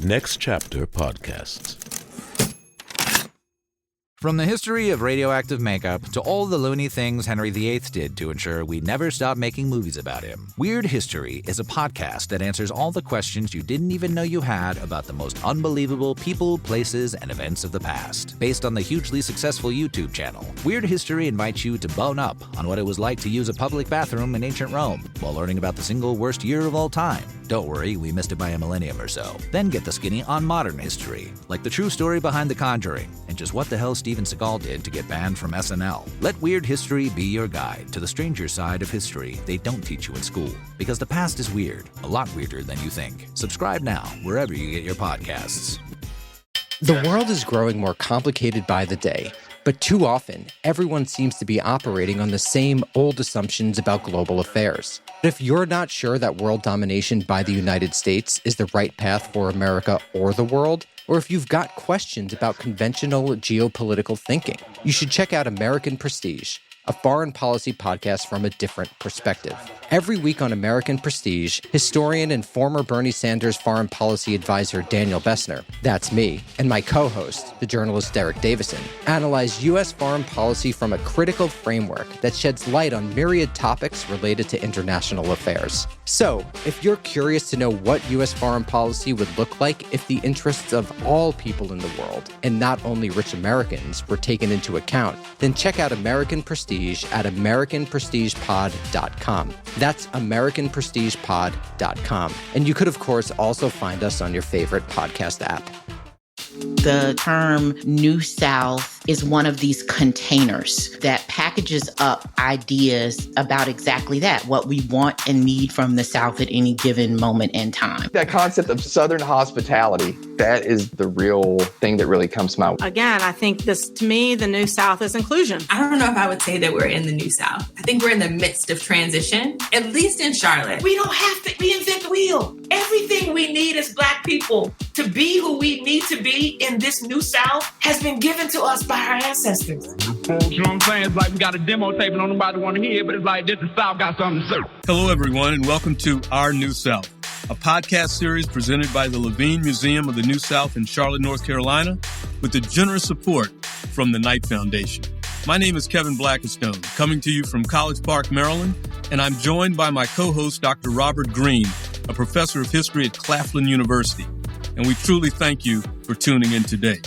Next Chapter Podcasts. From the history of radioactive makeup to all the loony things Henry VIII did to ensure we never stop making movies about him, Weird History is a podcast that answers all the questions you didn't even know you had about the most unbelievable people, places, and events of the past. Based on the hugely successful YouTube channel, Weird History invites you to bone up on what it was like to use a public bathroom in ancient Rome while learning about the single worst year of all time. Don't worry, we missed it by a millennium or so. Then get the skinny on modern history, like the true story behind The Conjuring, and just what the hell Steven Seagal did to get banned from SNL. Let Weird History be your guide to the stranger side of history they don't teach you in school. Because the past is weird, a lot weirder than you think. Subscribe now, wherever you get your podcasts. The world is growing more complicated by the day, but too often, everyone seems to be operating on the same old assumptions about global affairs. But if you're not sure that world domination by the United States is the right path for America or the world, or if you've got questions about conventional geopolitical thinking, you should check out American Prestige, a foreign policy podcast from a different perspective. Every week on American Prestige, historian and former Bernie Sanders foreign policy advisor Daniel Bessner, that's me, and my co-host, the journalist Derek Davison, analyze U.S. foreign policy from a critical framework that sheds light on myriad topics related to international affairs. So, if you're curious to know what U.S. foreign policy would look like if the interests of all people in the world, and not only rich Americans, were taken into account, then check out American Prestige at AmericanPrestigePod.com. That's AmericanPrestigePod.com. And you could, of course, also find us on your favorite podcast app. The term New South is one of these containers that packages up ideas about exactly that, what we want and need from the South at any given moment in time. That concept of Southern hospitality, that is the real thing that really comes to mind. Again, I think this, to me, the New South is inclusion. I don't know if I would say that we're in the New South. I think we're in the midst of transition, at least in Charlotte. We don't have to reinvent the wheel. Everything we need as Black people to be who we need to be in this New South has been given to us by our ancestors. You know what I'm saying? It's like we got a demo tape and don't nobody want to hear it, but it's like this the South got something to say. Hello, everyone, and welcome to Our New South, a podcast series presented by the Levine Museum of the New South in Charlotte, North Carolina, with the generous support from the Knight Foundation. My name is Kevin Blackistone, coming to you from College Park, Maryland, and I'm joined by my co-host, Dr. Robert Green, a professor of history at Claflin University. And we truly thank you for tuning in today.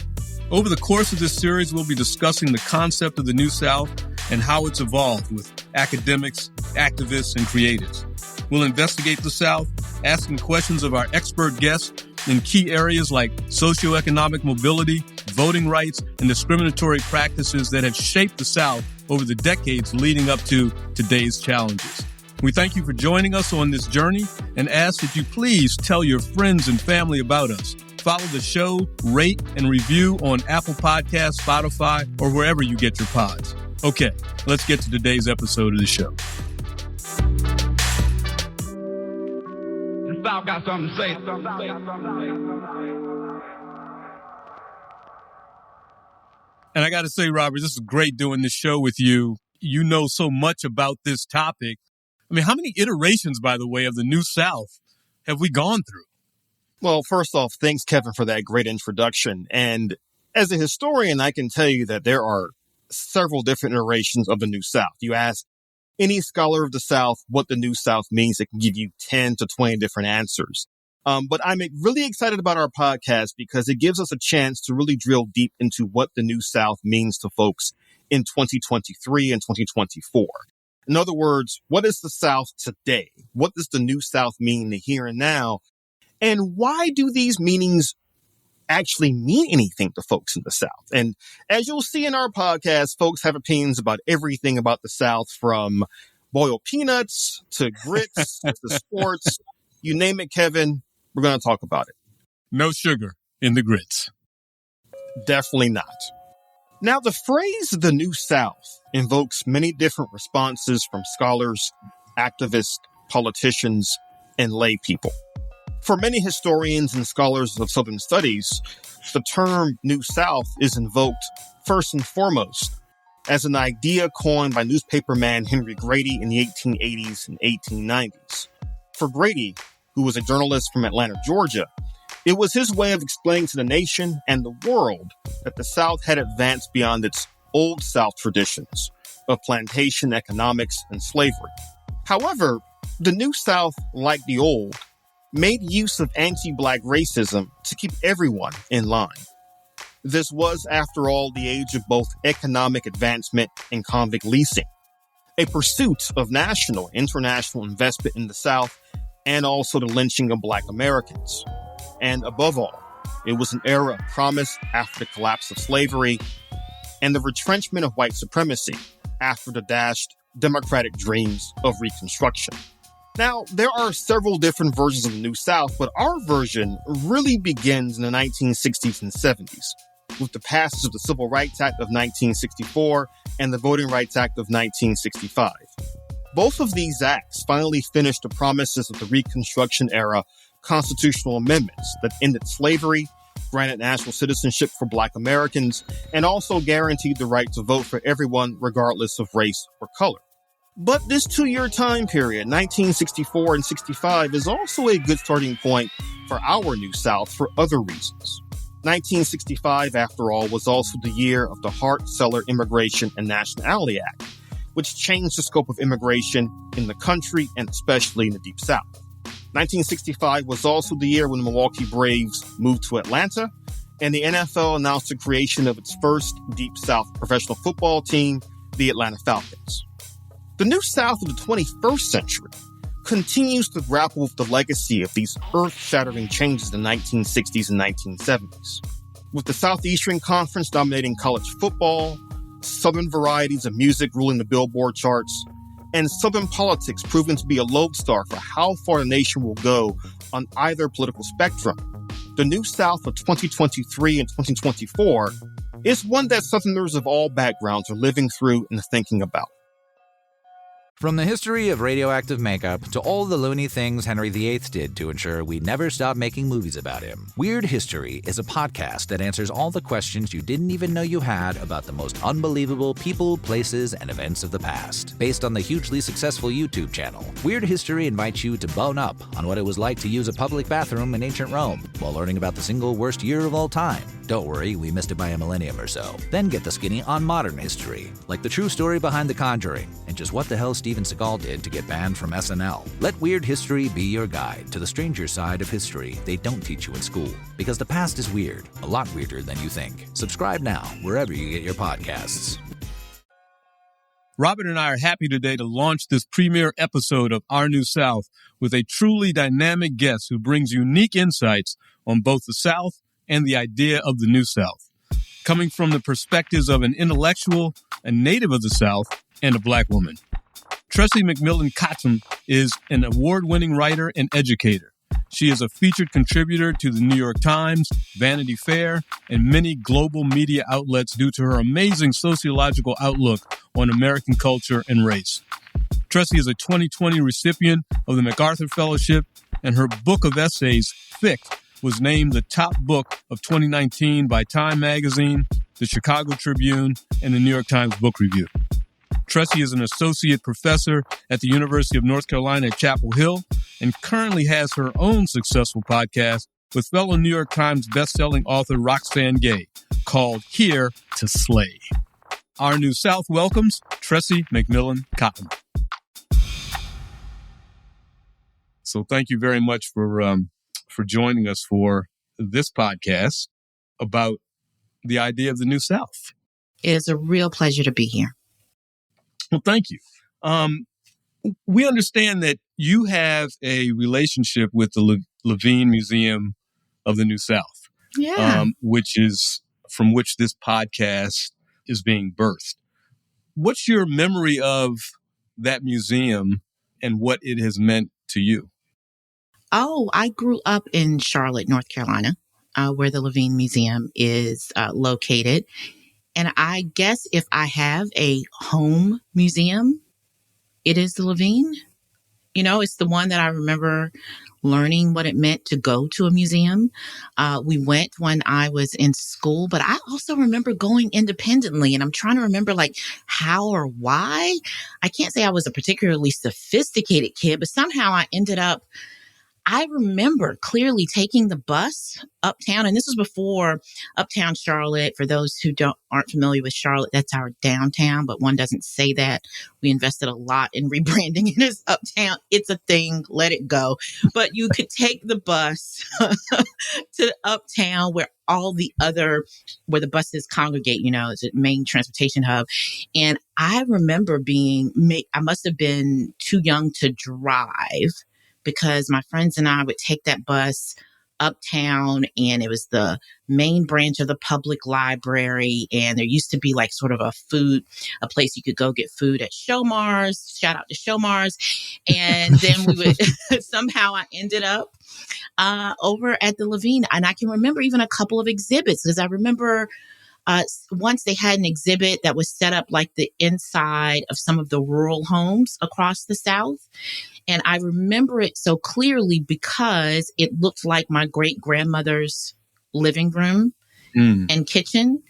Over the course of this series, we'll be discussing the concept of the New South and how it's evolved with academics, activists, and creatives. We'll investigate the South, asking questions of our expert guests in key areas like socioeconomic mobility, voting rights, and discriminatory practices that have shaped the South over the decades leading up to today's challenges. We thank you for joining us on this journey and ask that you please tell your friends and family about us. Follow the show, rate, and review on Apple Podcasts, Spotify, or wherever you get your pods. Okay, let's get to today's episode of the show. The South got something to say. And I got to say, Robert, this is great doing this show with you. You know so much about this topic. I mean, how many iterations, by the way, of the New South have we gone through? Well, first off, thanks, Kevin, for that great introduction. And as a historian, I can tell you that there are several different iterations of the New South. You ask any scholar of the South what the New South means, it can give you 10 to 20 different answers. But I'm really excited about our podcast because it gives us a chance to really drill deep into what the New South means to folks in 2023 and 2024. In other words, what is the South today? What does the New South mean in the here and now? And why do these meanings actually mean anything to folks in the South? And as you'll see in our podcast, folks have opinions about everything about the South, from boiled peanuts to grits to sports. You name it, Kevin, we're going to talk about it. No sugar in the grits. Definitely not. Now, the phrase the New South invokes many different responses from scholars, activists, politicians, and lay people. For many historians and scholars of Southern studies, the term New South is invoked first and foremost as an idea coined by newspaperman Henry Grady in the 1880s and 1890s. For Grady, who was a journalist from Atlanta, Georgia, It was his way of explaining to the nation and the world that the South had advanced beyond its Old South traditions of plantation economics and slavery. However, the New South, like the Old, made use of anti-Black racism to keep everyone in line. This was, after all, the age of both economic advancement and convict leasing, a pursuit of national and international investment in the South, and also the lynching of Black Americans. And above all, it was an era of promise after the collapse of slavery and the retrenchment of white supremacy after the dashed democratic dreams of Reconstruction. Now, there are several different versions of the New South, but our version really begins in the 1960s and 70s, with the passage of the Civil Rights Act of 1964 and the Voting Rights Act of 1965. Both of these acts finally finished the promises of the Reconstruction era constitutional amendments that ended slavery, granted national citizenship for Black Americans, and also guaranteed the right to vote for everyone regardless of race or color. But this 2-year time period, 1964 and 65, is also a good starting point for our New South for other reasons. 1965, after all, was also the year of the Hart-Celler Immigration and Nationality Act, which changed the scope of immigration in the country and especially in the Deep South. 1965 was also the year when the Milwaukee Braves moved to Atlanta, and the NFL announced the creation of its first Deep South professional football team, the Atlanta Falcons. The New South of the 21st century continues to grapple with the legacy of these earth-shattering changes in the 1960s and 1970s. With the Southeastern Conference dominating college football, Southern varieties of music ruling the Billboard charts, and Southern politics proving to be a lodestar for how far the nation will go on either political spectrum, the New South of 2023 and 2024 is one that Southerners of all backgrounds are living through and thinking about. From the history of radioactive makeup to all the loony things Henry VIII did to ensure we never stop making movies about him, Weird History is a podcast that answers all the questions you didn't even know you had about the most unbelievable people, places, and events of the past. Based on the hugely successful YouTube channel, Weird History invites you to bone up on what it was like to use a public bathroom in ancient Rome while learning about the single worst year of all time. Don't worry, we missed it by a millennium or so. Then get the skinny on modern history, like the true story behind The Conjuring, and just what the hell Steven Seagal did to get banned from SNL. Let Weird History be your guide to the stranger side of history they don't teach you in school. Because the past is weird, a lot weirder than you think. Subscribe now, wherever you get your podcasts. Robert and I are happy today to launch this premiere episode of Our New South with a truly dynamic guest who brings unique insights on both the South and the idea of the New South, coming from the perspectives of an intellectual, a native of the South, and a Black woman. Tressie McMillan Cottom is an award-winning writer and educator. She is a featured contributor to the New York Times, Vanity Fair, and many global media outlets due to her amazing sociological outlook on American culture and race. Tressie is a 2020 recipient of the MacArthur Fellowship, and her book of essays, Thick, was named the top book of 2019 by Time Magazine, the Chicago Tribune, and the New York Times Book Review. Tressie is an associate professor at the University of North Carolina at Chapel Hill and currently has her own successful podcast with fellow New York Times bestselling author Roxane Gay called Here to Slay. Our New South welcomes Tressie McMillan Cottom. So thank you very much for joining us for this podcast about the idea of the New South. It is a real pleasure to be here. Well, thank you. We understand that you have a relationship with the Levine Museum of the New South, which is from which this podcast is being birthed. What's your memory of that museum and what it has meant to you? Oh, I grew up in Charlotte, North Carolina, where the Levine Museum is located. And I guess if I have a home museum, it is the Levine. You know, it's the one that I remember learning what it meant to go to a museum. We went when I was in school, but I also remember going independently. And I'm trying to remember like how or why. I can't say I was a particularly sophisticated kid, but somehow I ended up I remember clearly taking the bus uptown, and this was before Uptown Charlotte. For those who aren't familiar with Charlotte, that's our downtown, but one doesn't say that. We invested a lot in rebranding it as Uptown. It's a thing. Let it go. But you could take the bus to Uptown where where the buses congregate, it's a main transportation hub. And I remember I must have been too young to drive, because my friends and I would take that bus uptown, and it was the main branch of the public library. And there used to be like sort of a place you could go get food at Showmars. Shout out to Showmars. And then we would somehow I ended up over at the Levine. And I can remember even a couple of exhibits, because I remember once they had an exhibit that was set up like the inside of some of the rural homes across the South. And I remember it so clearly because it looked like my great grandmother's living room and kitchen.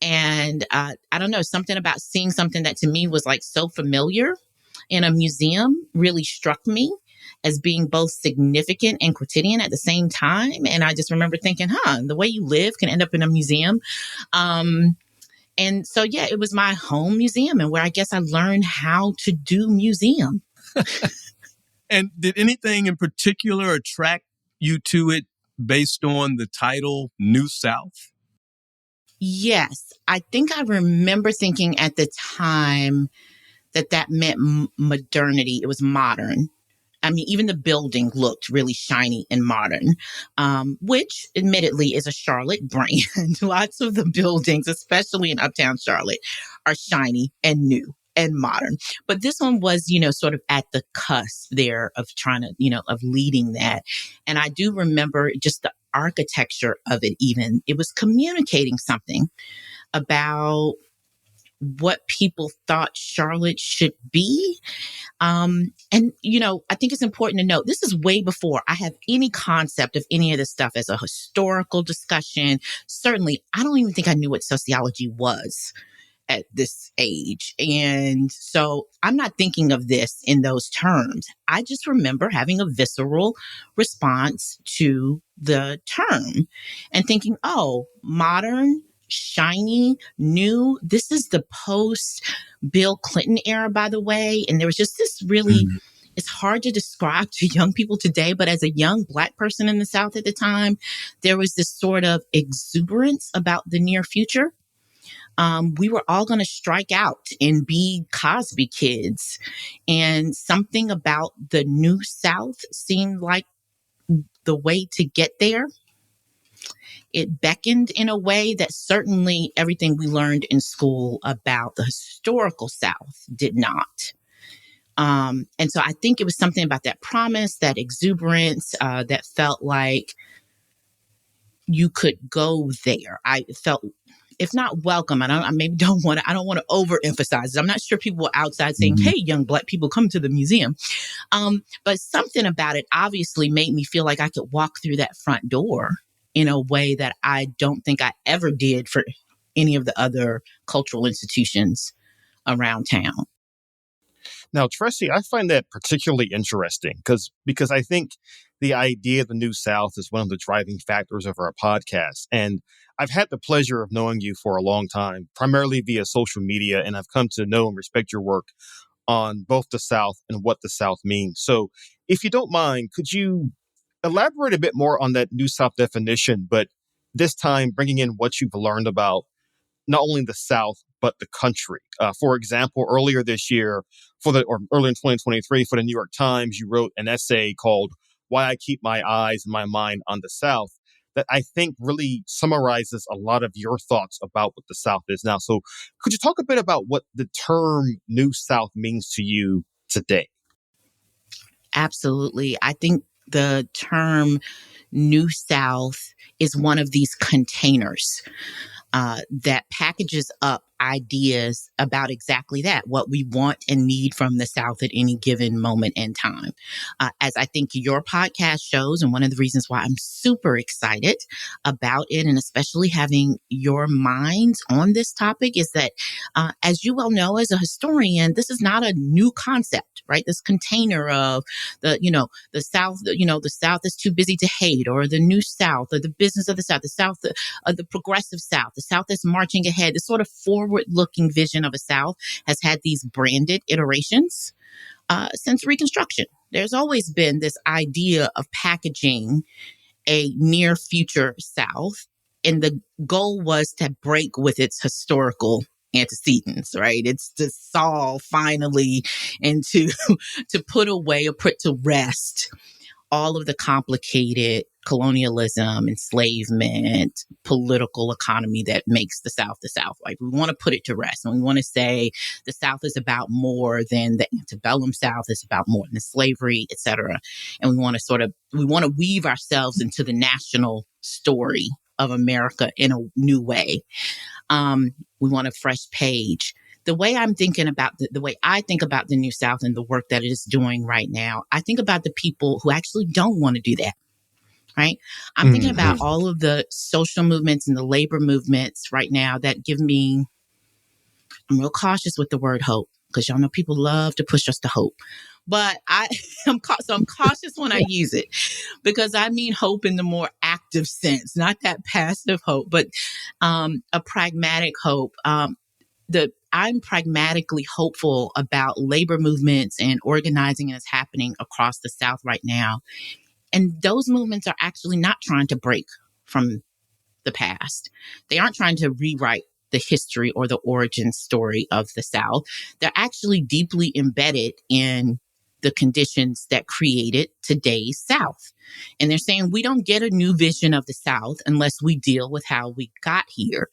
And I don't know, something about seeing something that to me was like so familiar in a museum really struck me as being both significant and quotidian at the same time. And I just remember thinking, the way you live can end up in a museum. And so, yeah, it was my home museum, and where I guess I learned how to do museum. And did anything in particular attract you to it based on the title New South? Yes. I think I remember thinking at the time that meant modernity. It was modern. I mean, even the building looked really shiny and modern, which admittedly is a Charlotte brand. Lots of the buildings, especially in Uptown Charlotte, are shiny and new and modern. But this one was, sort of at the cusp there of trying to, of leading that. And I do remember just the architecture of it even. It was communicating something about what people thought Charlotte should be. And, I think it's important to note, this is way before I have any concept of any of this stuff as a historical discussion. Certainly, I don't even think I knew what sociology was at this age. And so I'm not thinking of this in those terms. I just remember having a visceral response to the term and thinking, modern, shiny, new. This is the post Bill Clinton era, by the way. And there was just this really, it's hard to describe to young people today, but as a young Black person in the South at the time, there was this sort of exuberance about the near future. We were all going to strike out and be Cosby kids. And something about the New South seemed like the way to get there. It beckoned in a way that certainly everything we learned in school about the historical South did not. And so I think it was something about that promise, that exuberance, that felt like you could go there. I felt, if not welcome, I don't want to overemphasize it. I'm not sure people were outside saying, hey, young Black people, come to the museum. But something about it obviously made me feel like I could walk through that front door in a way that I don't think I ever did for any of the other cultural institutions around town. Now, Tressie, I find that particularly interesting because I think the idea of the New South is one of the driving factors of our podcast. And I've had the pleasure of knowing you for a long time, primarily via social media, and I've come to know and respect your work on both the South and what the South means. So if you don't mind, could you elaborate a bit more on that New South definition, but this time bringing in what you've learned about not only the South, but the country. For example, earlier this year, early in 2023, for the New York Times, you wrote an essay called Why I Keep My Eyes and My Mind on the South that I think really summarizes a lot of your thoughts about what the South is now. So could you talk a bit about what the term New South means to you today? Absolutely. I think the term New South is one of these containers that packages up ideas about exactly that, what we want and need from the South at any given moment in time. As I think your podcast shows, and one of the reasons why I'm super excited about it, and especially having your minds on this topic, is that, as you well know, as a historian, this is not a new concept, right? This container of the South, the South is too busy to hate, or the New South, or the business of the South, the progressive South, the South that's marching ahead. This sort of forward-looking vision of a South has had these branded iterations since Reconstruction. There's always been this idea of packaging a near future South, and the goal was to break with its historical antecedents, right? It's to solve finally and to put away or put to rest all of the complicated colonialism, enslavement, political economy that makes the South the South. Like, we want to put it to rest, and we want to say the South is about more than the antebellum South. It's about more than slavery, et cetera. And we want to weave ourselves into the national story of America in a new way. We want a fresh page. The way I'm thinking about the way I think about the New South and the work that it is doing right now, I think about the people who actually don't want to do that, right? I'm thinking about all of the social movements and the labor movements right now that give me, I'm real cautious with the word hope, because y'all know people love to push us to hope. But I'm cautious when I use it, because I mean hope in the more active sense, not that passive hope, but a pragmatic hope. I'm pragmatically hopeful about labor movements and organizing that's happening across the South right now. And those movements are actually not trying to break from the past. They aren't trying to rewrite the history or the origin story of the South. They're actually deeply embedded in the conditions that created today's South. And they're saying we don't get a new vision of the South unless we deal with how we got here.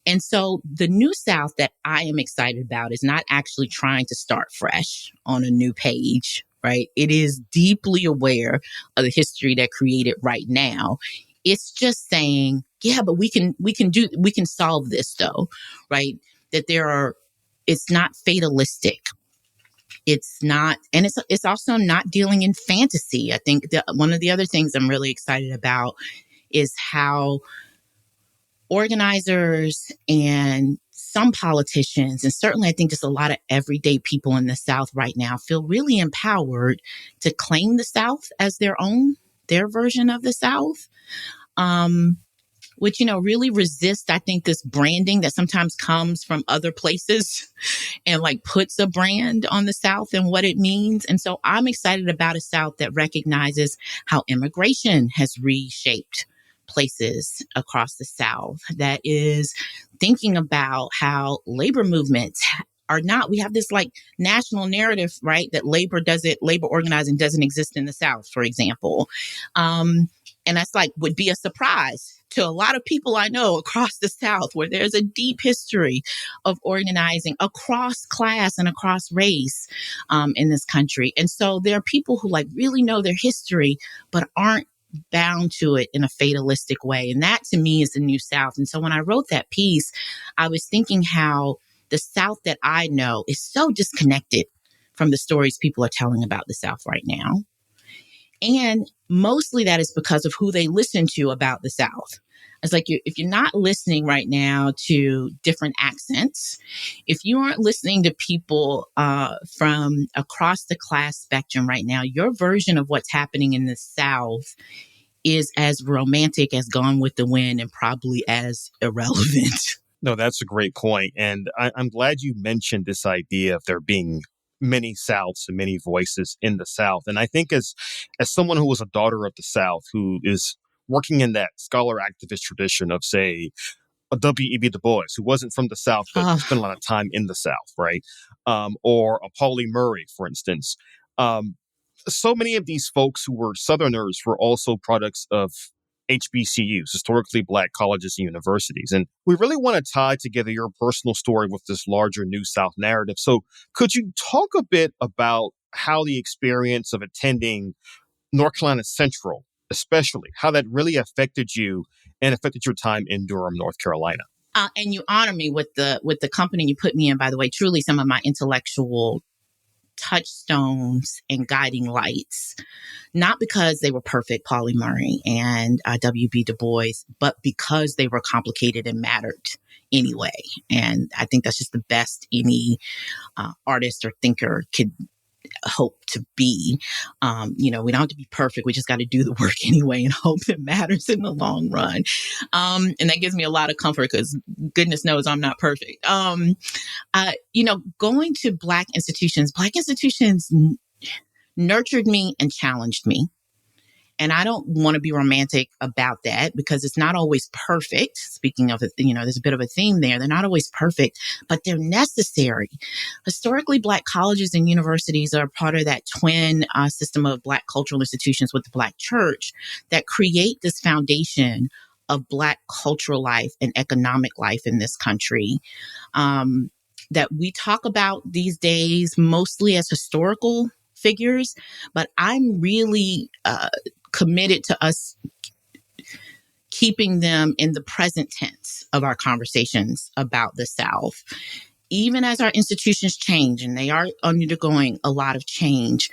And so the New South that I am excited about is not actually trying to start fresh on a new page, right? It is deeply aware of the history that created right now. It's just saying, yeah, but we can solve this though, right? It's not fatalistic. It's not, and it's also not dealing in fantasy. I think one of the other things I'm really excited about is how organizers and some politicians, and certainly I think just a lot of everyday people in the South right now, feel really empowered to claim the South as their version of the South. Which, really resist, I think, this branding that sometimes comes from other places and like puts a brand on the South and what it means. And so I'm excited about a South that recognizes how immigration has reshaped places across the South, that is thinking about how labor movements are not, we have this like national narrative, right? That labor organizing doesn't exist in the South, for example. And that's would be a surprise to a lot of people I know across the South, where there's a deep history of organizing across class and across race in this country. And so there are people who really know their history, but aren't bound to it in a fatalistic way. And that to me is the New South. And so when I wrote that piece, I was thinking how the South that I know is so disconnected from the stories people are telling about the South right now. And mostly that is because of who they listen to about the South. It's if you're not listening right now to different accents, if you aren't listening to people from across the class spectrum right now, your version of what's happening in the South is as romantic as Gone with the Wind and probably as irrelevant. No, that's a great point. And I'm glad you mentioned this idea of there being many Souths and many voices in the South. And I think as someone who was a daughter of the South, who is working in that scholar activist tradition of, say, a W.E.B. Du Bois, who wasn't from the South, but spent a lot of time in the South, right? Or a Pauli Murray, for instance. So many of these folks who were Southerners were also products of HBCUs, historically Black colleges and universities. And we really want to tie together your personal story with this larger New South narrative. So could you talk a bit about how the experience of attending North Carolina Central, especially, how that really affected you and affected your time in Durham, North Carolina? And you honor me with the company you put me in, by the way, truly some of my intellectual touchstones and guiding lights, not because they were perfect, Pauli Murray and W.B. Du Bois, but because they were complicated and mattered anyway. And I think that's just the best any artist or thinker could hope to be. We don't have to be perfect. We just got to do the work anyway and hope it matters in the long run. And that gives me a lot of comfort because goodness knows I'm not perfect. Going to Black institutions nurtured me and challenged me. And I don't want to be romantic about that because it's not always perfect. Speaking of, there's a bit of a theme there. They're not always perfect, but they're necessary. Historically, Black colleges and universities are part of that twin system of Black cultural institutions with the Black church that create this foundation of Black cultural life and economic life in this country that we talk about these days mostly as historical figures, but I'm really committed to us keeping them in the present tense of our conversations about the South. Even as our institutions change, and they are undergoing a lot of change,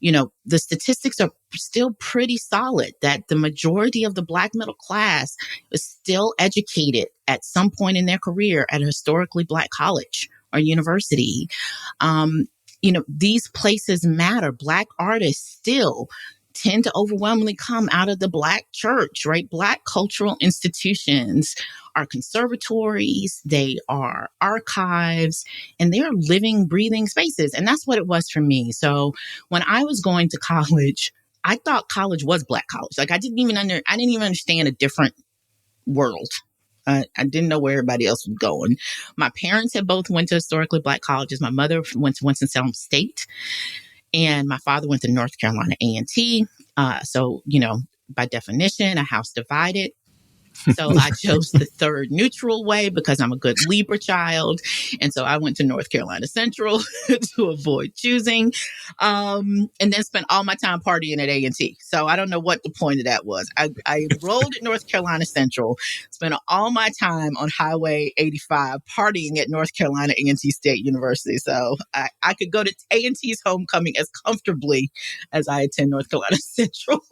the statistics are still pretty solid that the majority of the Black middle class is still educated at some point in their career at a historically Black college or university. These places matter. Black artists still tend to overwhelmingly come out of the Black church, right? Black cultural institutions are conservatories, they are archives, and they are living, breathing spaces. And that's what it was for me. So when I was going to college, I thought college was Black college. Like I didn't even understand a different world. I didn't know where everybody else was going. My parents had both went to historically Black colleges. My mother went to Winston-Salem State, and my father went to North Carolina A&T. So, by definition, a house divided. So I chose the third neutral way because I'm a good Libra child. And so I went to North Carolina Central to avoid choosing, and then spent all my time partying at A&T. So I don't know what the point of that was. I enrolled at North Carolina Central, spent all my time on Highway 85 partying at North Carolina A&T State University. So I could go to A&T's homecoming as comfortably as I attend North Carolina Central.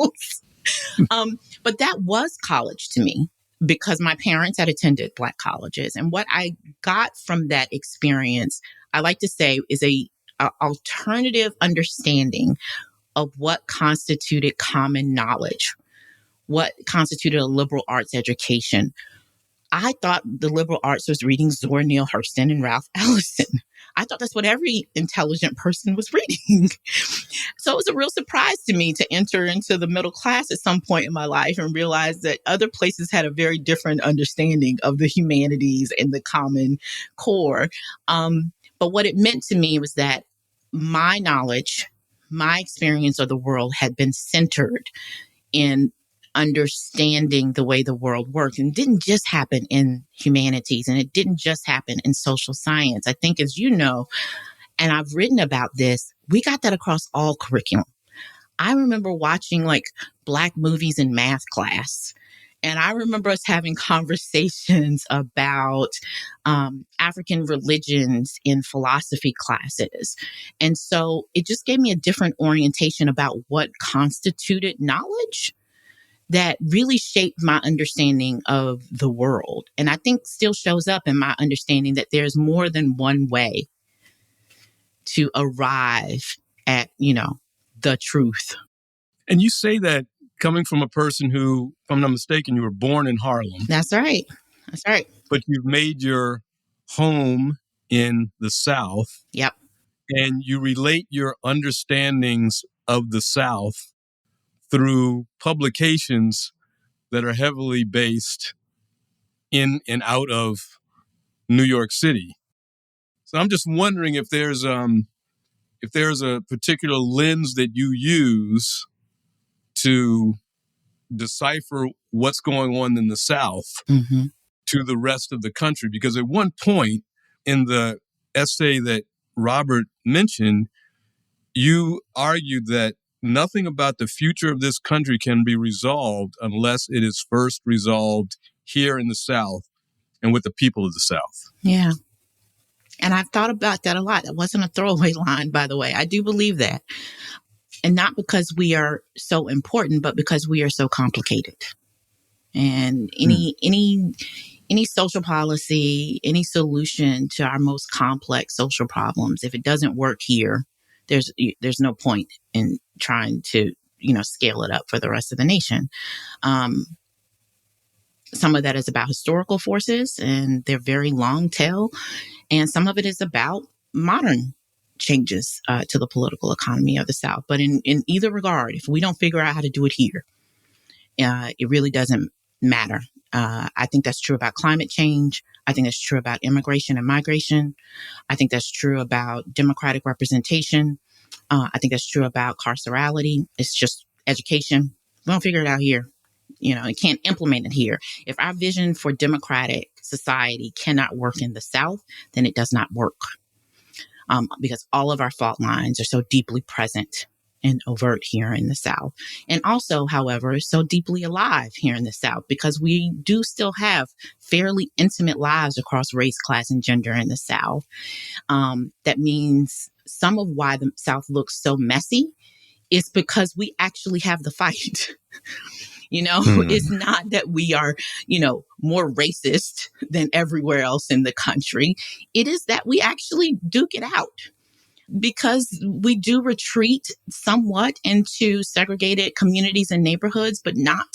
But that was college to me because my parents had attended Black colleges. And what I got from that experience, I like to say, is a alternative understanding of what constituted common knowledge, what constituted a liberal arts education. I thought the liberal arts was reading Zora Neale Hurston and Ralph Ellison. I thought that's what every intelligent person was reading. So it was a real surprise to me to enter into the middle class at some point in my life and realize that other places had a very different understanding of the humanities and the common core. But what it meant to me was that my knowledge, my experience of the world had been centered in understanding the way the world worked. And it didn't just happen in humanities, and it didn't just happen in social science. I think, as you know, and I've written about this, we got that across all curriculum. I remember watching Black movies in math class. And I remember us having conversations about African religions in philosophy classes. And so it just gave me a different orientation about what constituted knowledge that really shaped my understanding of the world. And I think still shows up in my understanding that there's more than one way to arrive at, the truth. And you say that coming from a person who, if I'm not mistaken, you were born in Harlem. That's right. But you've made your home in the South. Yep. And you relate your understandings of the South through publications that are heavily based in and out of New York City. So I'm just wondering if there's a particular lens that you use to decipher what's going on in the South to the rest of the country. Because at one point in the essay that Robert mentioned, you argued that nothing about the future of this country can be resolved unless it is first resolved here in the South. and with the people of the South. Yeah. And I've thought about that a lot. That wasn't a throwaway line, by the way. I do believe that. And not because we are so important, but because we are so complicated. And any social policy, any solution to our most complex social problems, if it doesn't work here, there's no point in trying to, scale it up for the rest of the nation. Some of that is about historical forces and their very long tail. And some of it is about modern changes to the political economy of the South. But in either regard, if we don't figure out how to do it here, it really doesn't matter. I think that's true about climate change. I think that's true about immigration and migration. I think that's true about democratic representation. I think that's true about carcerality. It's just education. We don't figure it out here. And can't implement it here. If our vision for democratic society cannot work in the South, then it does not work. Because all of our fault lines are so deeply present and overt here in the South. And also, however, so deeply alive here in the South, because we do still have fairly intimate lives across race, class, and gender in the South. That means some of why the South looks so messy is because we actually have the fight. It's not that we are, more racist than everywhere else in the country. It is that we actually duke it out because we do retreat somewhat into segregated communities and neighborhoods, but not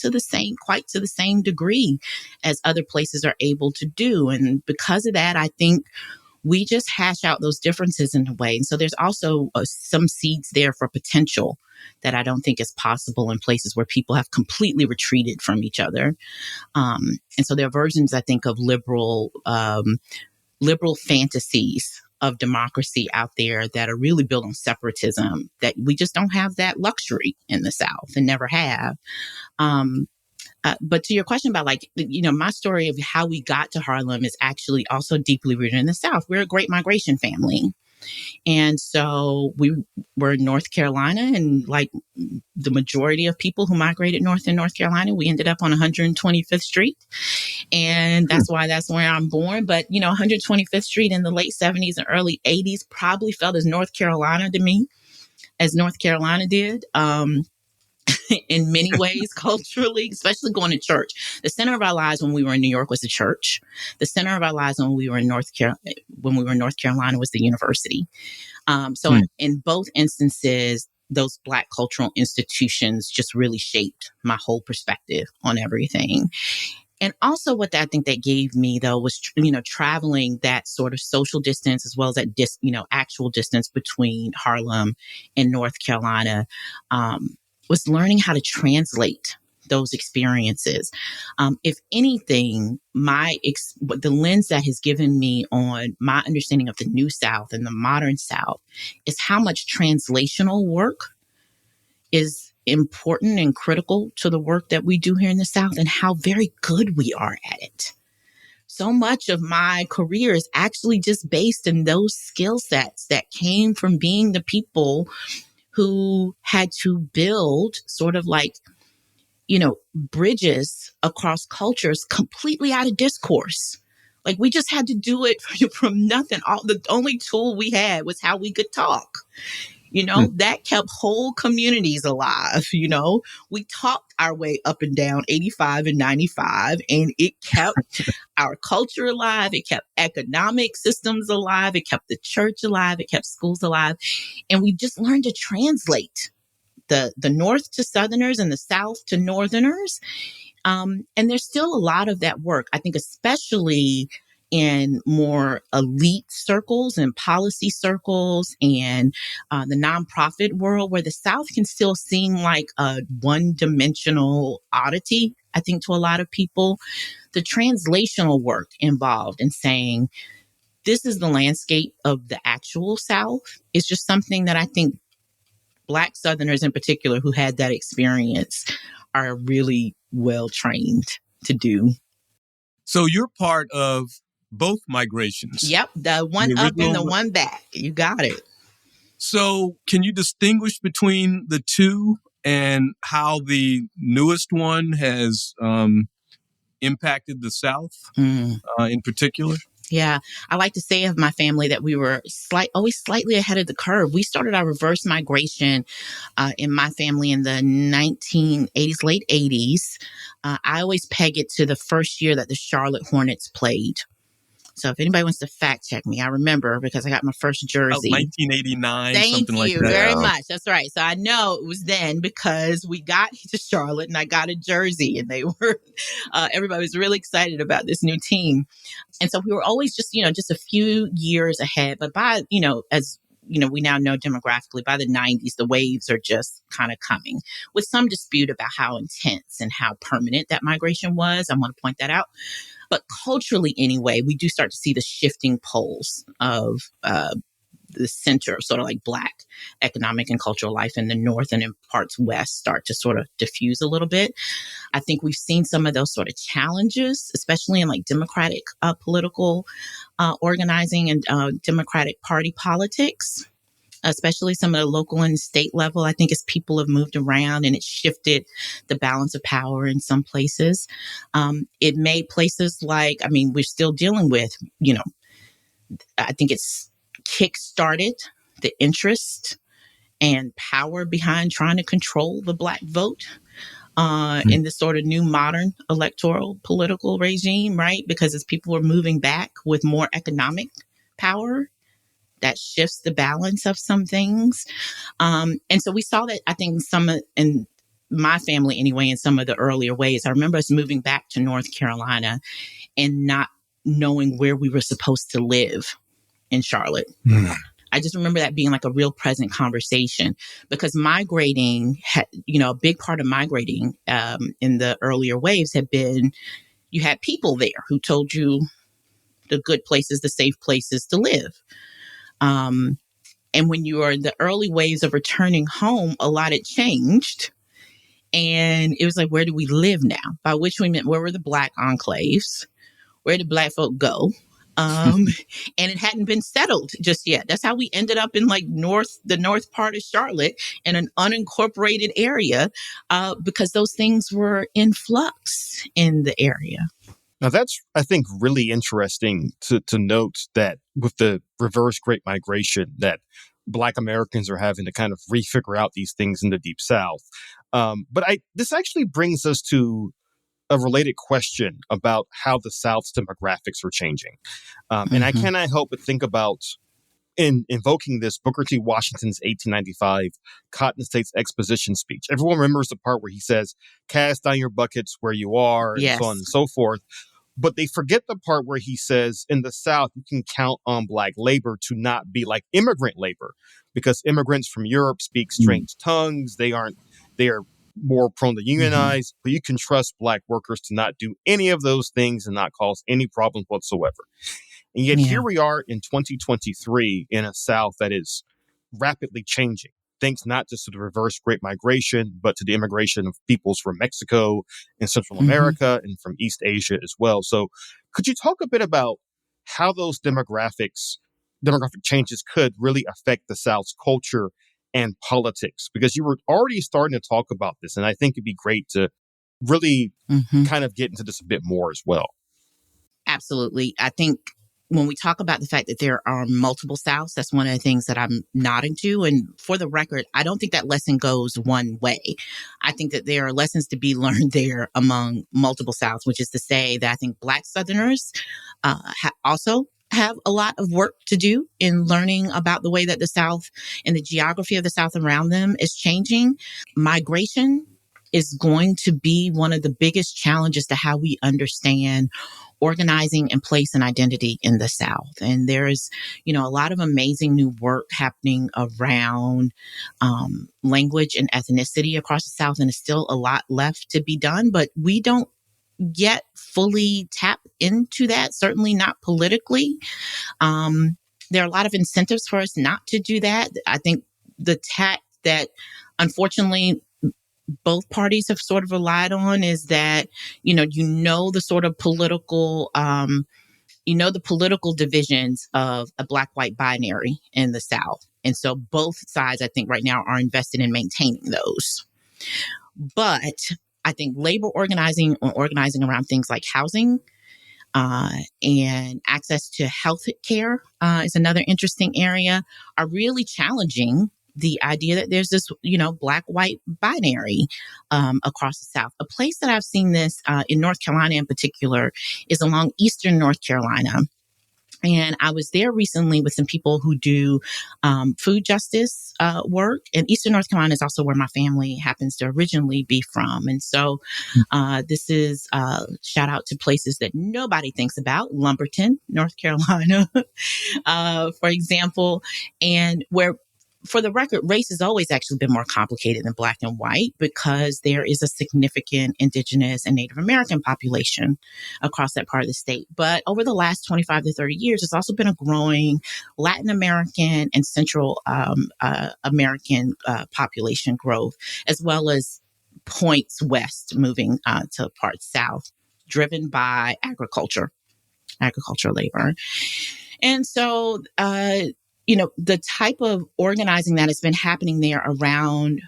quite to the same degree as other places are able to do. And because of that, I think we just hash out those differences in a way. And so there's also some seeds there for potential that I don't think is possible in places where people have completely retreated from each other. And so there are versions, I think, of liberal fantasies of democracy out there that are really built on separatism, that we just don't have that luxury in the South and never have. But to your question about my story of how we got to Harlem is actually also deeply rooted in the South. We're a great migration family. And so we were in North Carolina, and like the majority of people who migrated north in North Carolina, we ended up on 125th Street. And that's why that's where I'm born. But, 125th Street in the late 70s and early 80s probably felt as North Carolina to me as North Carolina did. In many ways, culturally, especially going to church. The center of our lives when we were in New York was the church. The center of our lives when we were in North Carolina was the university. In both instances, those Black cultural institutions just really shaped my whole perspective on everything. And also what I think that gave me, though, was, traveling that sort of social distance as well as that, actual distance between Harlem and North Carolina, was learning how to translate those experiences. If anything, the lens that has given me on my understanding of the New South and the modern South is how much translational work is important and critical to the work that we do here in the South and how very good we are at it. So much of my career is actually just based in those skill sets that came from being the people who had to build sort of bridges across cultures completely out of discourse. Like we just had to do it from nothing. The only tool we had was how we could talk. That kept whole communities alive. We talked our way up and down 85 and 95, and it kept our culture alive. It kept economic systems alive. It kept the church alive. It kept schools alive. And we just learned to translate the North to Southerners and the South to Northerners. And there's still a lot of that work, I think, especially in more elite circles and policy circles and the nonprofit world, where the South can still seem like a one-dimensional oddity, I think, to a lot of people. The translational work involved in saying, this is the landscape of the actual South is just something that I think Black Southerners in particular who had that experience are really well trained to do. So you're part of both migrations. Yep, the one up and the one back. You got it. So can you distinguish between the two and how the newest one has impacted the South in particular? Yeah, I like to say of my family that we were always slightly ahead of the curve. We started our reverse migration in my family in the 1980s, late 80s. I always peg it to the first year that the Charlotte Hornets played. So if anybody wants to fact check me, I remember because I got my first jersey. 1989, something like that. Thank you very much. That's right. So I know it was then because we got to Charlotte and I got a jersey and they were, everybody was really excited about this new team. And so we were always just a few years ahead. But by, as we now know demographically, by the 90s, the waves are just kind of coming with some dispute about how intense and how permanent that migration was. I want to point that out. But culturally, anyway, we do start to see the shifting poles of the center of sort of like Black economic and cultural life in the North and in parts West start to sort of diffuse a little bit. I think we've seen some of those sort of challenges, especially in like Democratic political organizing and Democratic Party politics, especially some of the local and state level. I think as people have moved around and it shifted the balance of power in some places. It made places like, we're still dealing with, I think it's kick-started the interest and power behind trying to control the Black vote in this sort of new modern electoral political regime, right? Because as people were moving back with more economic power, that shifts the balance of some things. And so we saw that, I think, in my family anyway, in some of the earlier ways. I remember us moving back to North Carolina and not knowing where we were supposed to live in Charlotte. I just remember that being like a real present conversation because migrating, a big part of migrating in the earlier waves had been, you had people there who told you the good places, the safe places to live. And when you are in the early waves of returning home, a lot had changed. And it was like, where do we live now? By which we meant, where were the Black enclaves? Where did Black folk go? And it hadn't been settled just yet. That's how we ended up in like the north part of Charlotte in an unincorporated area because those things were in flux in the area. Now, that's, I think, really interesting to note that with the reverse Great Migration, that Black Americans are having to kind of refigure out these things in the Deep South. But this actually brings us to a related question about how the South's demographics are changing. And I cannot help but think about, in invoking this, Booker T. Washington's 1895 Cotton States Exposition speech. Everyone remembers the part where he says, cast down your buckets where you are, and so on and so forth. But they forget the part where he says, in the South, you can count on Black labor to not be like immigrant labor, because immigrants from Europe speak strange tongues. They are more prone to unionize, but you can trust Black workers to not do any of those things and not cause any problems whatsoever. And yet here we are in 2023 in a South that is rapidly changing, thanks not just to the reverse Great Migration, but to the immigration of peoples from Mexico and Central America and from East Asia as well. So could you talk a bit about how those demographic changes could really affect the South's culture and politics? Because you were already starting to talk about this, and I think it'd be great to really kind of get into this a bit more as well. Absolutely. I think when we talk about the fact that there are multiple Souths, that's one of the things that I'm nodding to. And for the record, I don't think that lesson goes one way. I think that there are lessons to be learned there among multiple Souths, which is to say that I think Black Southerners also have a lot of work to do in learning about the way that the South and the geography of the South around them is changing. Migration is going to be one of the biggest challenges to how we understand organizing and place and identity in the South. And there's, a lot of amazing new work happening around language and ethnicity across the South. And there's still a lot left to be done, but we don't yet fully tap into that, certainly not politically. There are a lot of incentives for us not to do that. I think the tack that, unfortunately, both parties have sort of relied on is that, the sort of political, the political divisions of a Black-white binary in the South. And so both sides, I think right now, are invested in maintaining those. But I think labor organizing or organizing around things like housing and access to health care is another interesting area, are really challenging the idea that there's this, black-white binary across the South. A place that I've seen this in North Carolina in particular is along eastern North Carolina. And I was there recently with some people who do food justice work. And Eastern North Carolina is also where my family happens to originally be from. And so this is shout out to places that nobody thinks about, Lumberton, North Carolina, for example, and where, for the record, race has always actually been more complicated than black and white because there is a significant Indigenous and Native American population across that part of the state. But over the last 25 to 30 years, there's also been a growing Latin American and Central American population growth, as well as points west moving to parts south, driven by agriculture labor. And so, the type of organizing that has been happening there around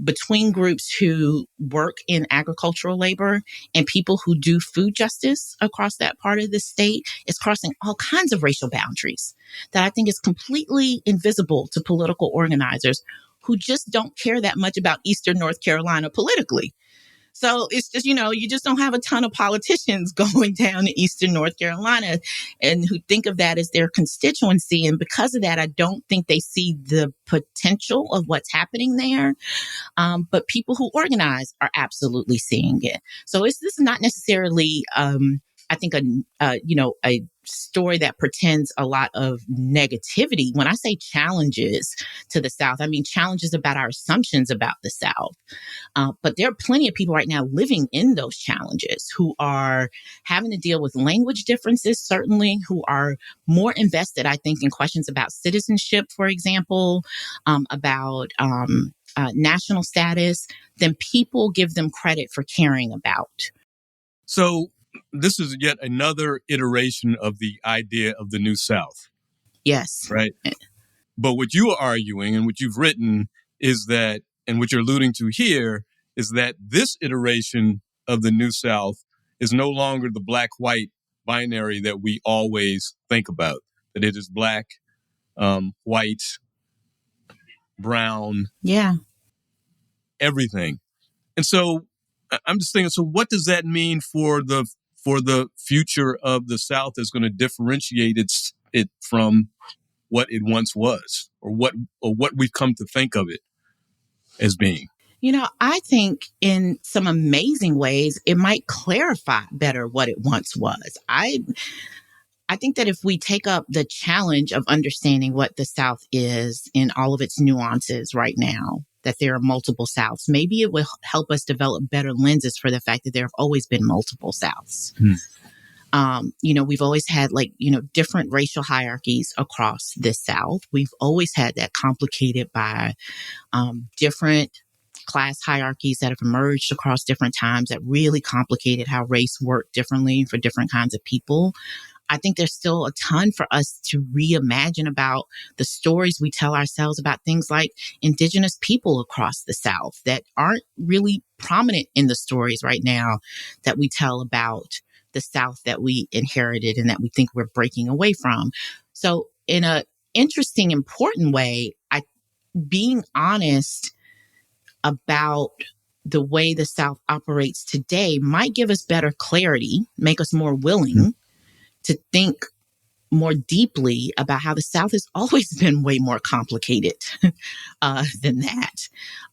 between groups who work in agricultural labor and people who do food justice across that part of the state is crossing all kinds of racial boundaries that I think is completely invisible to political organizers who just don't care that much about Eastern North Carolina politically. So it's just, you just don't have a ton of politicians going down to Eastern North Carolina and who think of that as their constituency. And because of that, I don't think they see the potential of what's happening there. But people who organize are absolutely seeing it. So this is not necessarily, I think, a story that pretends a lot of negativity. When I say challenges to the South, I mean challenges about our assumptions about the South. But there are plenty of people right now living in those challenges who are having to deal with language differences, certainly, who are more invested, I think, in questions about citizenship, for example, about national status than people give them credit for caring about. So this is yet another iteration of the idea of the New South. Yes. Right. But what you are arguing and what you've written is that, and what you're alluding to here, is that this iteration of the New South is no longer the black-white binary that we always think about, that it is black, white, brown. Yeah. Everything. And so I'm just thinking, so what does that mean for the future of the South that's going to differentiate it from what it once was, or what we've come to think of it as being? I think in some amazing ways, it might clarify better what it once was. I think that if we take up the challenge of understanding what the South is in all of its nuances right now, that there are multiple Souths, maybe it will help us develop better lenses for the fact that there have always been multiple Souths. We've always had different racial hierarchies across the South. We've always had that complicated by different class hierarchies that have emerged across different times that really complicated how race worked differently for different kinds of people. I think there's still a ton for us to reimagine about the stories we tell ourselves about things like Indigenous people across the South that aren't really prominent in the stories right now that we tell about the South that we inherited and that we think we're breaking away from. So in an interesting, important way, being honest about the way the South operates today might give us better clarity, make us more willing to think more deeply about how the South has always been way more complicated than that.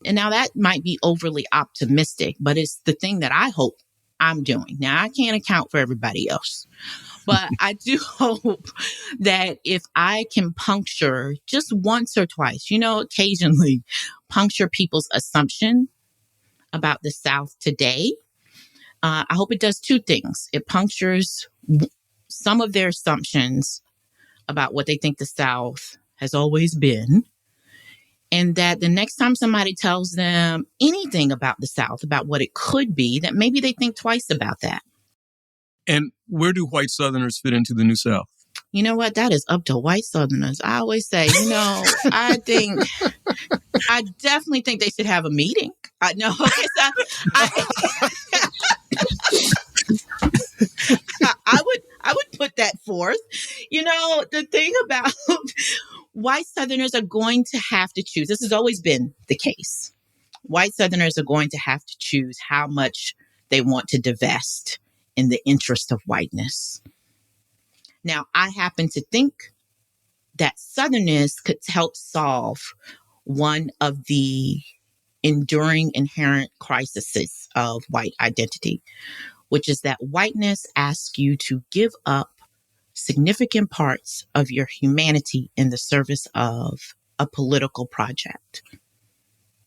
And now that might be overly optimistic, but it's the thing that I hope I'm doing. Now, I can't account for everybody else, but I do hope that if I can puncture just once or twice, occasionally puncture people's assumption about the South today, I hope it does two things. It punctures some of their assumptions about what they think the South has always been, and that the next time somebody tells them anything about the South, about what it could be, that maybe they think twice about that. And where do white Southerners fit into the New South? You know what? That is up to white Southerners. I always say, I definitely think they should have a meeting. I would put that forth. The thing about white Southerners are going to have to choose. This has always been the case. White Southerners are going to have to choose how much they want to divest in the interest of whiteness. Now, I happen to think that Southerners could help solve one of the enduring inherent crises of white identity, which is that whiteness asks you to give up significant parts of your humanity in the service of a political project,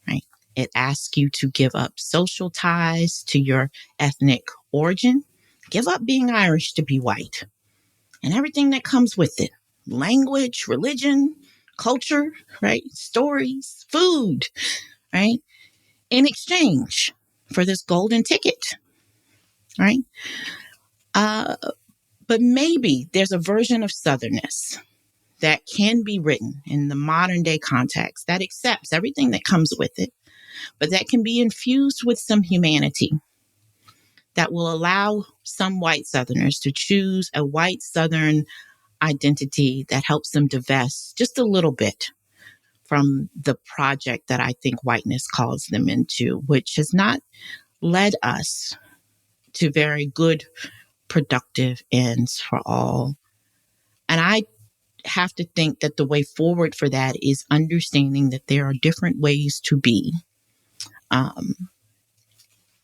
right? It asks you to give up social ties to your ethnic origin, give up being Irish to be white, and everything that comes with it. Language, religion, culture, right? Stories, food, right? In exchange for this golden ticket, right? But maybe there's a version of Southernness that can be written in the modern day context that accepts everything that comes with it, but that can be infused with some humanity that will allow some white Southerners to choose a white Southern identity that helps them divest just a little bit from the project that I think whiteness calls them into, which has not led us to very good, productive ends for all. And I have to think that the way forward for that is understanding that there are different ways to be.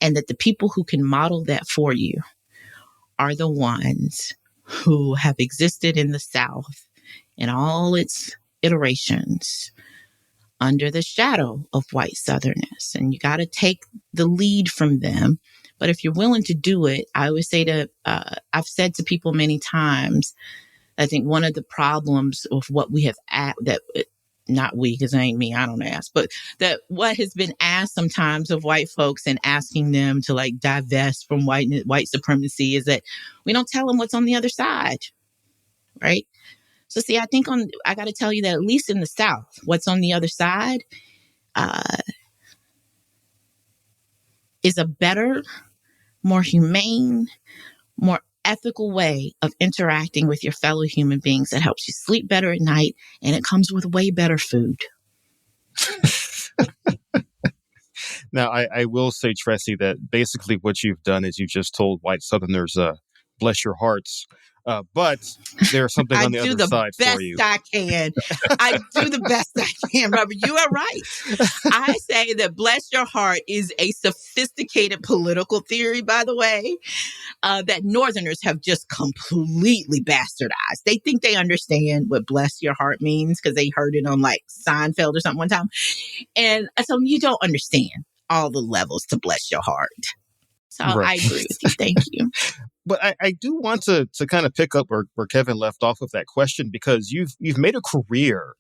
And that the people who can model that for you are the ones who have existed in the South in all its iterations under the shadow of white Southernness. And you got to take the lead from them. But if you're willing to do it, I always say I've said to people many times, I think one of the problems of what we have, not we, because it ain't me, I don't ask, but that what has been asked sometimes of white folks and asking them to like divest from white supremacy is that we don't tell them what's on the other side, right? So see, I think I got to tell you that at least in the South, what's on the other side is a better, more humane, more ethical way of interacting with your fellow human beings that helps you sleep better at night, and it comes with way better food. Now, I will say, Tressie, that basically what you've done is you just told white Southerners, bless your hearts. But there's something on the other side for you. I do the best I can, Robert. You are right. I say that bless your heart is a sophisticated political theory, by the way, that Northerners have just completely bastardized. They think they understand what bless your heart means because they heard it on like Seinfeld or something one time. And so you don't understand all the levels to bless your heart. So right. I agree with you. Thank you. But I do want to kind of pick up where Kevin left off with that question, because you've made a career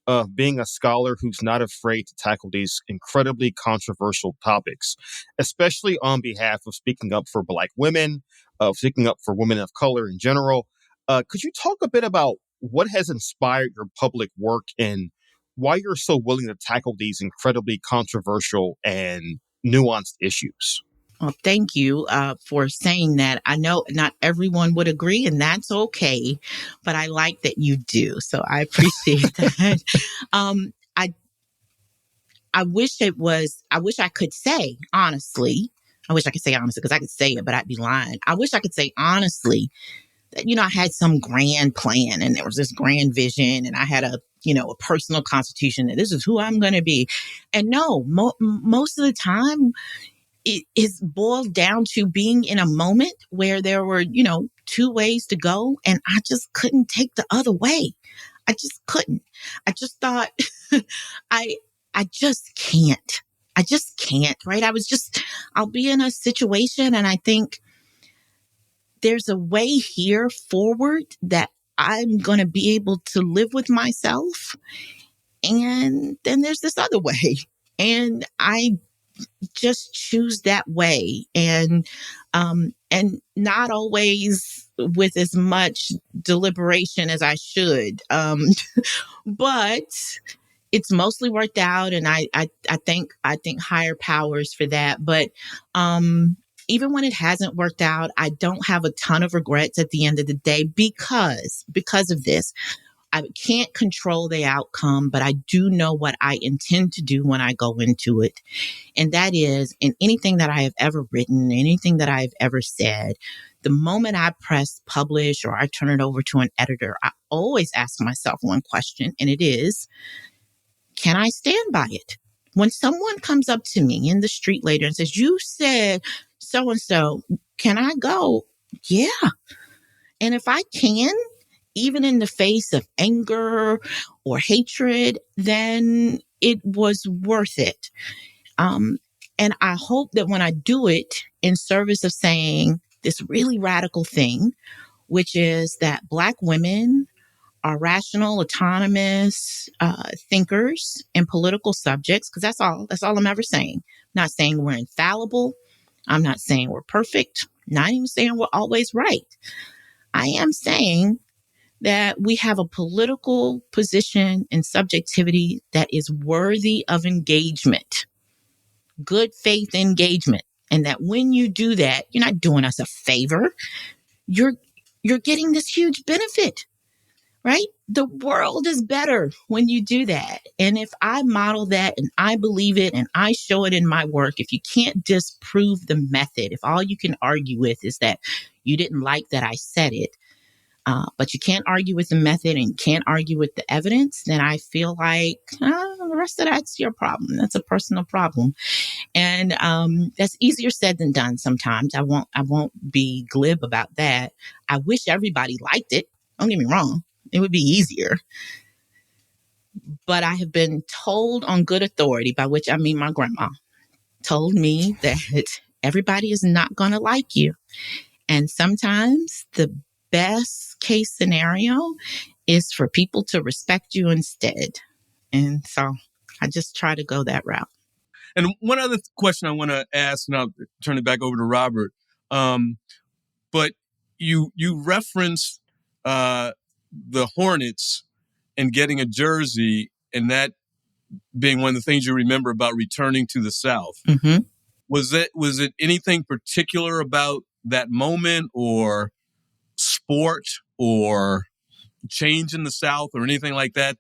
of being a scholar who's not afraid to tackle these incredibly controversial topics, especially on behalf of speaking up for Black women, of speaking up for women of color in general. Could you talk a bit about what has inspired your public work and why you're so willing to tackle these incredibly controversial and nuanced issues? Well, thank you for saying that. I know not everyone would agree, and that's okay, but I like that you do. So I appreciate that. I wish I could say honestly, because I could say it, but I'd be lying. I wish I could say honestly that, I had some grand plan and there was this grand vision and I had a personal constitution that this is who I'm going to be. And no, most of the time, it is boiled down to being in a moment where there were, two ways to go. And I just couldn't take the other way. I just couldn't. I just thought, I just can't. I just can't, right? I'll be in a situation and I think there's a way here forward that I'm going to be able to live with myself. And then there's this other way. And I just choose that way and not always with as much deliberation as I should. But it's mostly worked out, and I think higher powers for that. But even when it hasn't worked out, I don't have a ton of regrets at the end of the day because of this. I can't control the outcome, but I do know what I intend to do when I go into it. And that is, in anything that I have ever written, anything that I've ever said, the moment I press publish or I turn it over to an editor, I always ask myself one question, and it is, can I stand by it? When someone comes up to me in the street later and says, you said so-and-so, can I go? Yeah. And if I can, even in the face of anger or hatred, then it was worth it. And I hope that when I do it in service of saying this really radical thing, which is that Black women are rational, autonomous thinkers in political subjects, because that's all I'm ever saying. I'm not saying we're infallible. I'm not saying we're perfect. Not even saying we're always right. I am saying that we have a political position and subjectivity that is worthy of engagement, good faith engagement. And that when you do that, you're not doing us a favor. You're getting this huge benefit, right? The world is better when you do that. And if I model that and I believe it and I show it in my work, if you can't disprove the method, if all you can argue with is that you didn't like that I said it, but you can't argue with the method and can't argue with the evidence, then I feel like the rest of that's your problem. That's a personal problem. And that's easier said than done sometimes. I won't be glib about that. I wish everybody liked it. Don't get me wrong. It would be easier. But I have been told on good authority, by which I mean my grandma, told me that everybody is not going to like you. And sometimes the best case scenario is for people to respect you instead. And so I just try to go that route. And one other question I want to ask, and I'll turn it back over to Robert. But you referenced the Hornets and getting a jersey, and that being one of the things you remember about returning to the South. Mm-hmm. Was it anything particular about that moment, or sport, or change in the South, or anything like that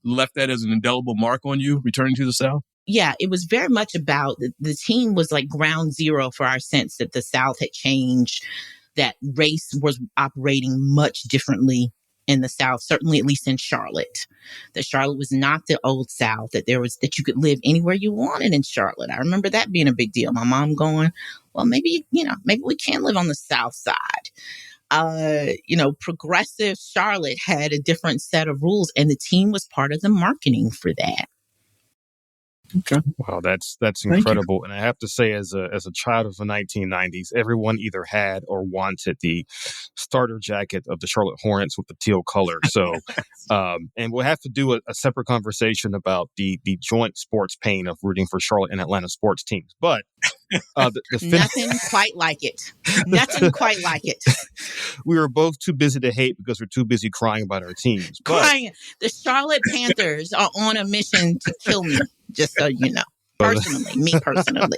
left that as an indelible mark on you returning to the South? Yeah, it was very much about the team was like ground zero for our sense that the South had changed, that race was operating much differently in the South, certainly at least in Charlotte. That Charlotte was not the old South, that you could live anywhere you wanted in Charlotte. I remember that being a big deal. My mom going, well, maybe we can live on the South side. Progressive Charlotte had a different set of rules, and the team was part of the marketing for that. Okay. Wow, that's incredible. And I have to say, as a child of the 1990s, everyone either had or wanted the starter jacket of the Charlotte Hornets with the teal color. So, and we'll have to do a separate conversation about the joint sports pain of rooting for Charlotte and Atlanta sports teams. But nothing quite like it. Nothing quite like it. We were both too busy to hate because we're too busy crying about our teams. Crying. The Charlotte Panthers are on a mission to kill me, just so you know. Me personally.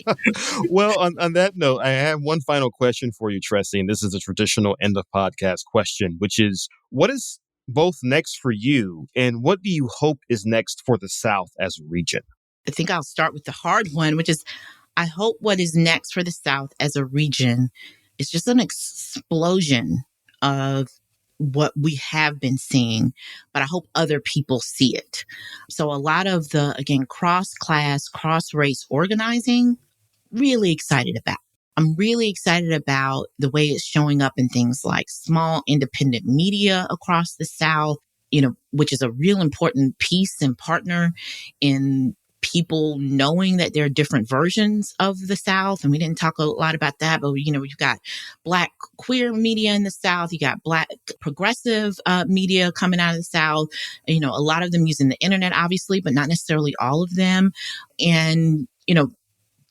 Well, on that note, I have one final question for you, Tressie, and this is a traditional end of podcast question, which is, what is both next for you, and what do you hope is next for the South as a region? I think I'll start with the hard one, which is, I hope what is next for the South as a region is just an explosion of what we have been seeing, but I hope other people see it. So a lot of the, again, cross-class, cross-race organizing, really excited about. I'm really excited about the way it's showing up in things like small independent media across the South, which is a real important piece and partner in people knowing that there are different versions of the South. And we didn't talk a lot about that, but you've got Black queer media in the South. You got Black progressive media coming out of the South. A lot of them using the internet, obviously, but not necessarily all of them. And,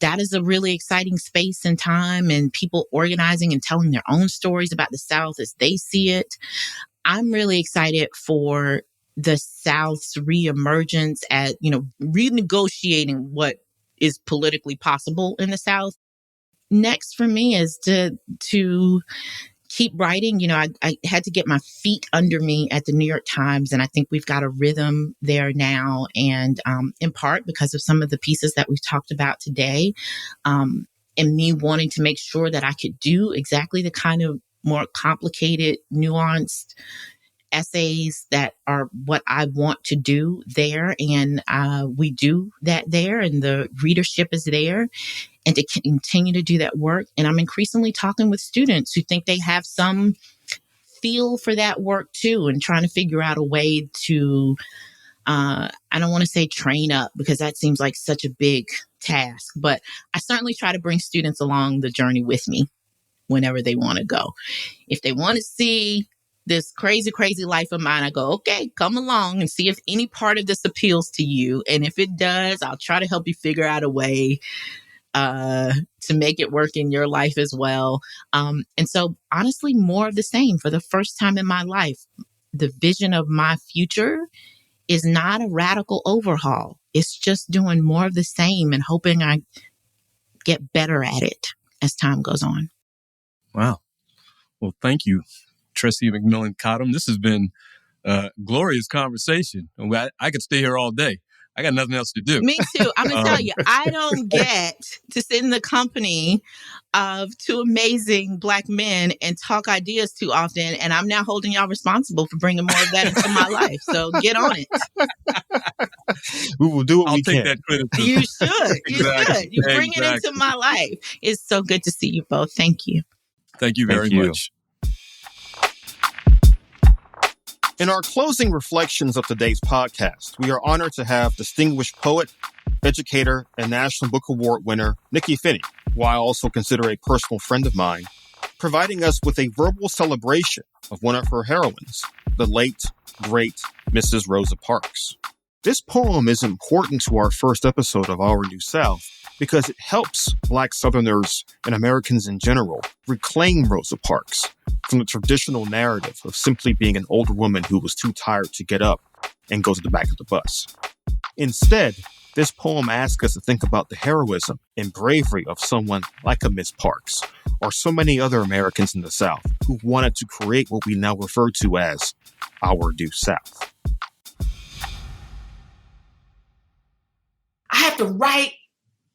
that is a really exciting space and time, and people organizing and telling their own stories about the South as they see it. I'm really excited for the South's reemergence at, renegotiating what is politically possible in the South. Next for me is to keep writing. I had to get my feet under me at the New York Times, and I think we've got a rhythm there now. And in part because of some of the pieces that we've talked about today, and me wanting to make sure that I could do exactly the kind of more complicated, nuanced essays that are what I want to do there. And we do that there, and the readership is there. And to continue to do that work. And I'm increasingly talking with students who think they have some feel for that work too, and trying to figure out a way to, I don't want to say train up, because that seems like such a big task, but I certainly try to bring students along the journey with me whenever they want to go. If they want to see this crazy, crazy life of mine, I go, okay, come along and see if any part of this appeals to you. And if it does, I'll try to help you figure out a way to make it work in your life as well. And so honestly, more of the same. For the first time in my life, the vision of my future is not a radical overhaul. It's just doing more of the same and hoping I get better at it as time goes on. Wow. Well, thank you, Tressie McMillan Cottom. This has been a glorious conversation. I could stay here all day. I got nothing else to do. Me too. I'm going to tell you, I don't get to sit in the company of two amazing Black men and talk ideas too often. And I'm now holding y'all responsible for bringing more of that into my life. So get on it. We will do what we can. I'll take that criticism. You should. You Exactly. should. You bring it into my life. It's so good to see you both. Thank you. Thank you very much. In our closing reflections of today's podcast, we are honored to have distinguished poet, educator, and National Book Award winner Nikky Finney, who I also consider a personal friend of mine, providing us with a verbal celebration of one of her heroines, the late, great Mrs. Rosa Parks. This poem is important to our first episode of Our New South because it helps Black Southerners and Americans in general reclaim Rosa Parks from the traditional narrative of simply being an older woman who was too tired to get up and go to the back of the bus. Instead, this poem asks us to think about the heroism and bravery of someone like a Miss Parks, or so many other Americans in the South who wanted to create what we now refer to as our New South. I have to write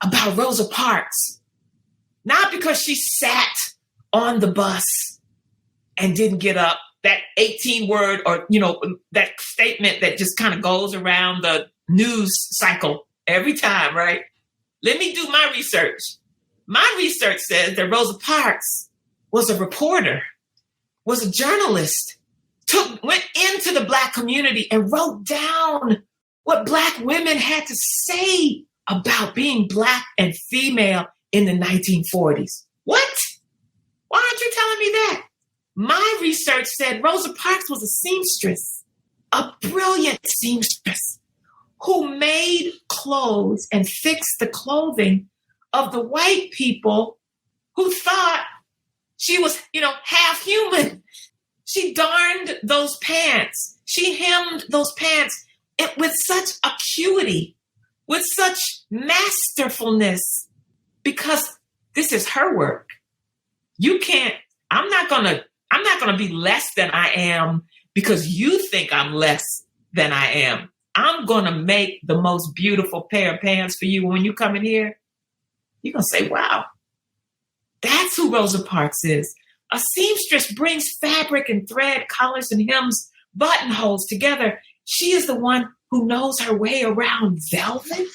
about Rosa Parks, not because she sat on the bus and didn't get up, that 18-word or, that statement that just kind of goes around the news cycle every time, right? Let me do my research. My research says that Rosa Parks was a reporter, was a journalist, went into the Black community and wrote down what Black women had to say about being Black and female in the 1940s. What? Why aren't you telling me that? My research said Rosa Parks was a seamstress, a brilliant seamstress who made clothes and fixed the clothing of the white people who thought she was, half human. She darned those pants. She hemmed those pants with such acuity, with such masterfulness, because this is her work. I'm not going to be less than I am because you think I'm less than I am. I'm going to make the most beautiful pair of pants for you. When you come in here, you're going to say, wow, that's who Rosa Parks is. A seamstress brings fabric and thread, collars and hems, buttonholes together. She is the one who knows her way around velvet.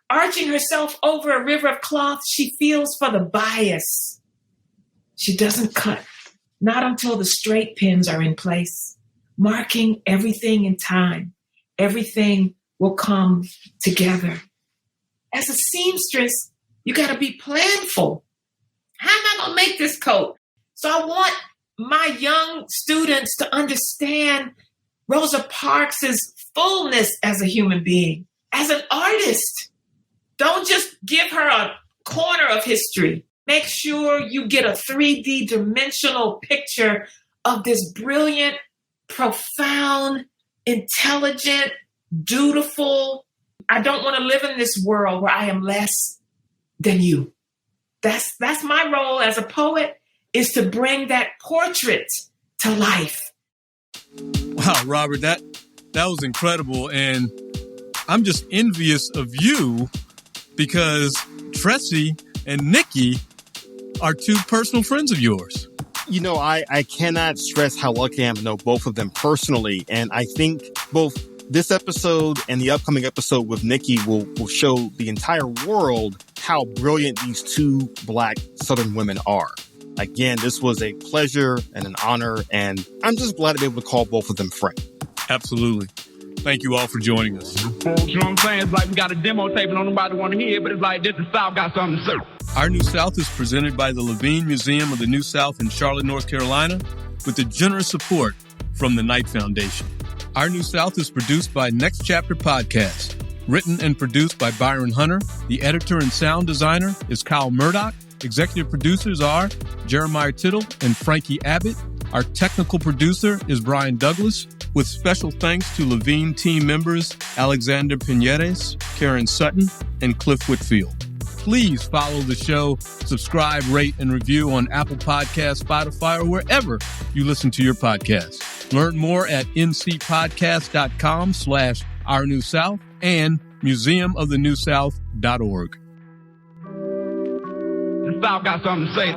Arching herself over a river of cloth, she feels for the bias. She doesn't cut, not until the straight pins are in place, marking everything in time. Everything will come together. As a seamstress, you got to be planful. How am I going to make this coat? So I want my young students to understand Rosa Parks' fullness as a human being, as an artist. Don't just give her a corner of history. Make sure you get a 3D dimensional picture of this brilliant, profound, intelligent, dutiful. I don't want to live in this world where I am less than you. That's my role as a poet, is to bring that portrait to life. Wow, Robert, that was incredible. And I'm just envious of you because Tressie and Nikky are two personal friends of yours. You know, I cannot stress how lucky I am to know both of them personally. And I think both this episode and the upcoming episode with Nikky will show the entire world how brilliant these two Black Southern women are. Again, this was a pleasure and an honor, and I'm just glad to be able to call both of them friend. Absolutely. Thank you all for joining us. You know what I'm saying? It's like we got a demo tape and don't nobody want to hear it, but it's like this, the South got something to say. Our New South is presented by the Levine Museum of the New South in Charlotte, North Carolina, with the generous support from the Knight Foundation. Our New South is produced by Next Chapter Podcast, written and produced by Byron Hunter. The editor and sound designer is Kyle Murdock. Executive producers are Jeremiah Tittle and Franky Abbott. Our technical producer is Brian Douglas, with special thanks to Levine team members Alexander Piñeres, Karen Sutton, and Cliff Whitfield. Please follow the show, subscribe, rate, and review on Apple Podcasts, Spotify, or wherever you listen to your podcasts. Learn more at ncpodcast.com/Our New South and museumoftheNewSouth.org. The South got something to say.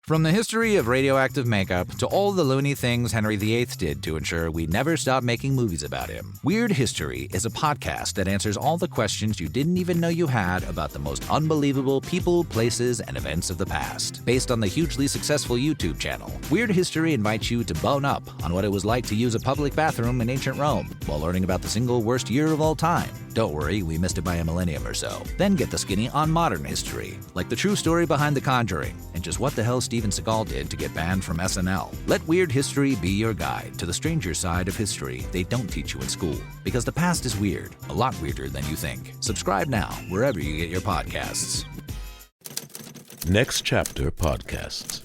From the history of radioactive makeup to all the loony things Henry VIII did to ensure we never stop making movies about him, Weird History is a podcast that answers all the questions you didn't even know you had about the most unbelievable people, places, and events of the past. Based on the hugely successful YouTube channel, Weird History invites you to bone up on what it was like to use a public bathroom in ancient Rome while learning about the single worst year of all time. Don't worry, we missed it by a millennium or so. Then get the skinny on modern history, like the true story behind The Conjuring, and just what the hell Steven Seagal did to get banned from SNL. Let Weird History be your guide to the stranger side of history they don't teach you in school. Because the past is weird, a lot weirder than you think. Subscribe now, wherever you get your podcasts. Next Chapter Podcasts.